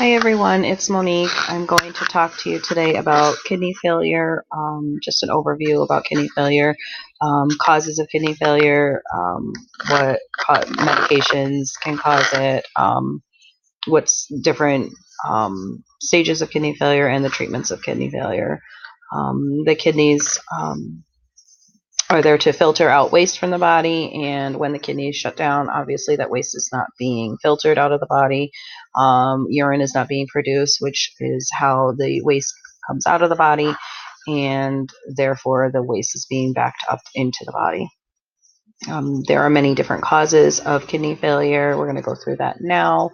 Hi everyone, it's Monique. I'm going to talk to you today about kidney failure, just an overview about kidney failure, causes of kidney failure, what medications can cause it, what's different stages of kidney failure, and the treatments of kidney failure. The kidneys are there to filter out waste from the body, and when the kidneys shut down, obviously that waste is not being filtered out of the body. Urine is not being produced, which is how the waste comes out of the body, and therefore the waste is being backed up into the body. There are many different causes of kidney failure. We're going to go through that now.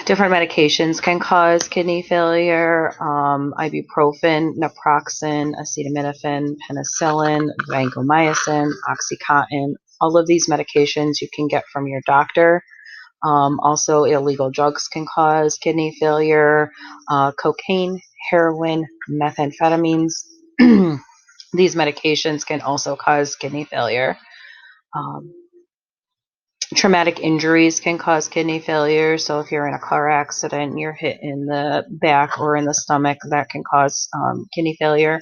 Different medications can cause kidney failure. Ibuprofen, naproxen, acetaminophen, penicillin, vancomycin, oxycontin. All of these medications you can get from your doctor. Also, illegal drugs can cause kidney failure. Cocaine, heroin, methamphetamines. These medications can also cause kidney failure. Um, Traumatic injuries can cause kidney failure. So if you're in a car accident, you're hit in the back or in the stomach, that can cause kidney failure.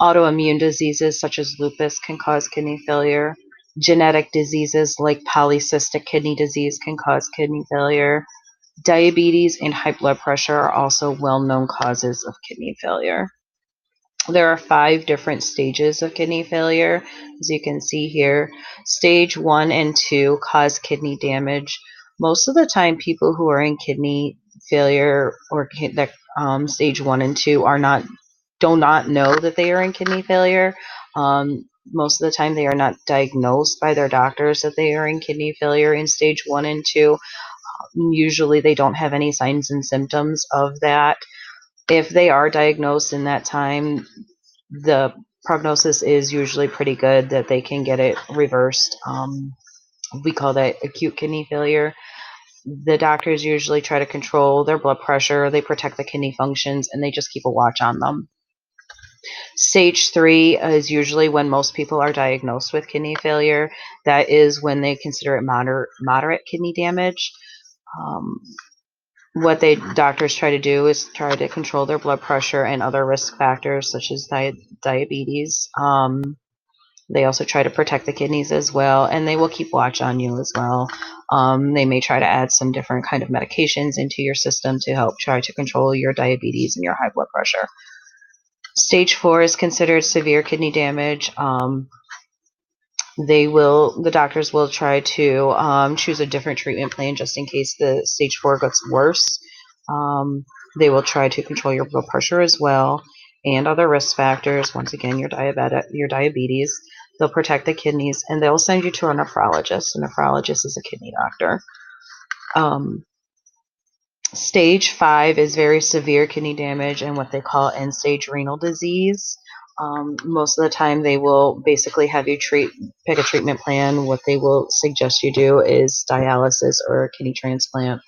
Autoimmune diseases such as lupus can cause kidney failure. Genetic diseases like polycystic kidney disease can cause kidney failure. Diabetes and high blood pressure are also well-known causes of kidney failure. There are 5 different stages of kidney failure, as you can see here. Stage 1 and 2 cause kidney damage. Most of the time, people who are in kidney failure or stage 1 and 2 do not know that they are in kidney failure. Most of the time, they are not diagnosed by their doctors that they are in kidney failure in stage 1 and 2. Usually, they don't have any signs and symptoms of that. If they are diagnosed in that time, the prognosis is usually pretty good that they can get it reversed. We call that acute kidney failure. The doctors usually try to control their blood pressure, they protect the kidney functions, and they just keep a watch on them. Stage 3 is usually when most people are diagnosed with kidney failure. That is when they consider it moderate kidney damage. What doctors try to do is try to control their blood pressure and other risk factors such as diabetes. They also try to protect the kidneys as well, and they will keep watch on you as well. They may try to add some different kind of medications into your system to help try to control your diabetes and your high blood pressure. Stage 4 is considered severe kidney damage. The doctors will try to choose a different treatment plan just in case the stage 4 gets worse. They will try to control your blood pressure as well and other risk factors. Once again, your diabetes. They'll protect the kidneys, and they'll send you to a nephrologist. A nephrologist is a kidney doctor. Stage 5 is very severe kidney damage and what they call end-stage renal disease. Most of the time, they will basically have you pick a treatment plan. What they will suggest you do is dialysis or a kidney transplant,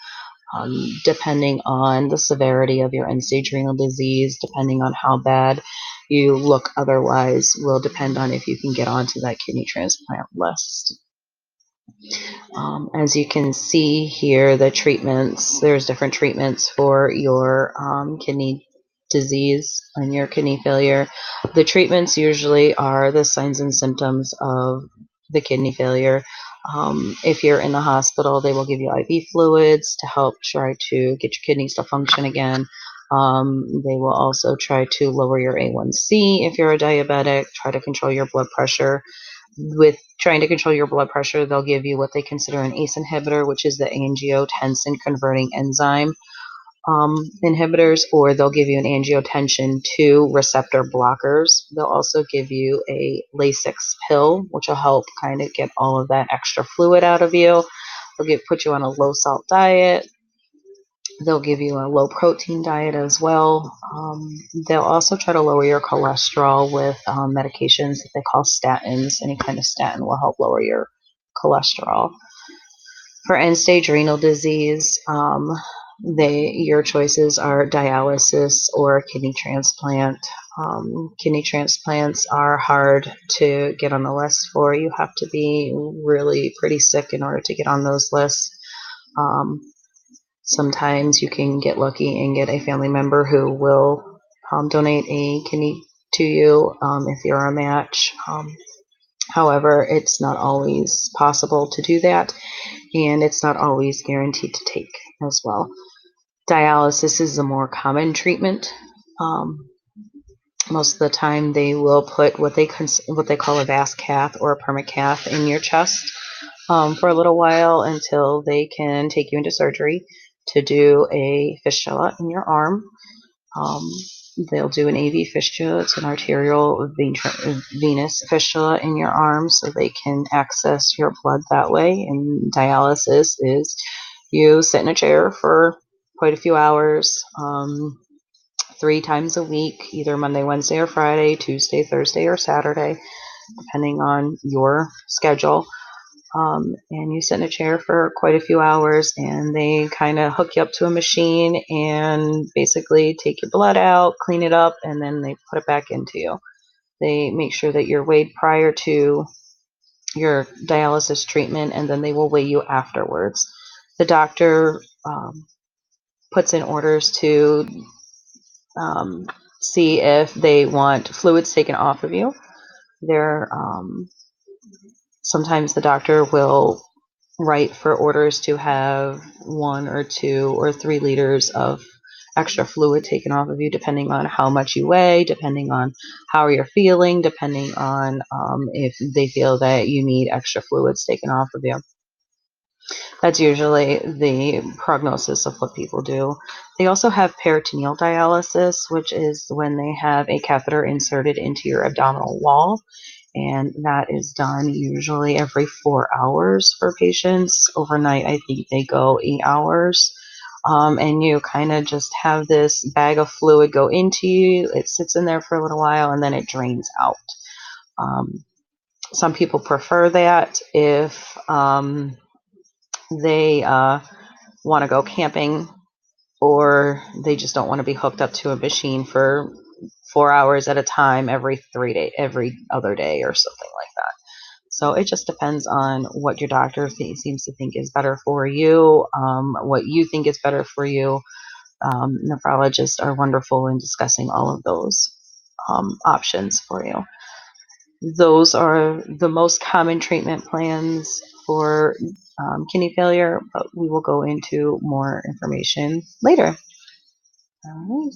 depending on the severity of your end-stage renal disease, depending on how bad you look otherwise, will depend on if you can get onto that kidney transplant list. As you can see here, there's different treatments for your kidney disease and your kidney failure. The treatments usually are the signs and symptoms of the kidney failure. If you're in the hospital, they will give you IV fluids to help try to get your kidneys to function again. They will also try to lower your A1C if you're a diabetic, try to control your blood pressure. With trying to control your blood pressure, they'll give you what they consider an ACE inhibitor, which is the angiotensin converting enzyme inhibitors, or they'll give you an angiotensin 2 receptor blockers. They'll also give you a Lasix pill, which will help kind of get all of that extra fluid out of you. They'll put you on a low salt diet. They'll give you a low protein diet as well. They'll also try to lower your cholesterol with medications that they call statins. Any kind of statin will help lower your cholesterol. For end-stage renal disease, your choices are dialysis or kidney transplant. Kidney transplants are hard to get on the list for. You have to be really pretty sick in order to get on those lists. Sometimes you can get lucky and get a family member who will donate a kidney to you if you're a match. However, it's not always possible to do that, and it's not always guaranteed to take as well. Dialysis is a more common treatment. Um, Most of the time, they will put what they call a vas cath or a permacath in your chest for a little while until they can take you into surgery to do a fistula in your arm. Um, they'll do an AV fistula. It's an arterial venous fistula in your arm so they can access your blood that way. And dialysis is you sit in a chair for quite a few hours, 3 times a week, either Monday, Wednesday, or Friday, Tuesday, Thursday, or Saturday, depending on your schedule. And you sit in a chair for quite a few hours, and they kind of hook you up to a machine and basically take your blood out, clean it up, and then they put it back into you. They make sure that you're weighed prior to your dialysis treatment, and then they will weigh you afterwards. The doctor puts in orders to see if they want fluids taken off of you. Sometimes the doctor will write for orders to have 1 or 2 or 3 liters of extra fluid taken off of you, depending on how much you weigh, depending on how you're feeling, depending on if they feel that you need extra fluids taken off of you. That's usually the prognosis of what people do. They also have peritoneal dialysis, which is when they have a catheter inserted into your abdominal wall. And that is done usually every 4 hours for patients. Overnight, I think they go 8 hours. And you kind of just have this bag of fluid go into you. It sits in there for a little while and then it drains out. Some people prefer that if they want to go camping, or they just don't want to be hooked up to a machine for 4 hours at a time every other day or something like that. So it just depends on what your doctor seems to think is better for you, what you think is better for you. Nephrologists are wonderful in discussing all of those options for you. Those are the most common treatment plans for kidney failure, but we will go into more information later. All right.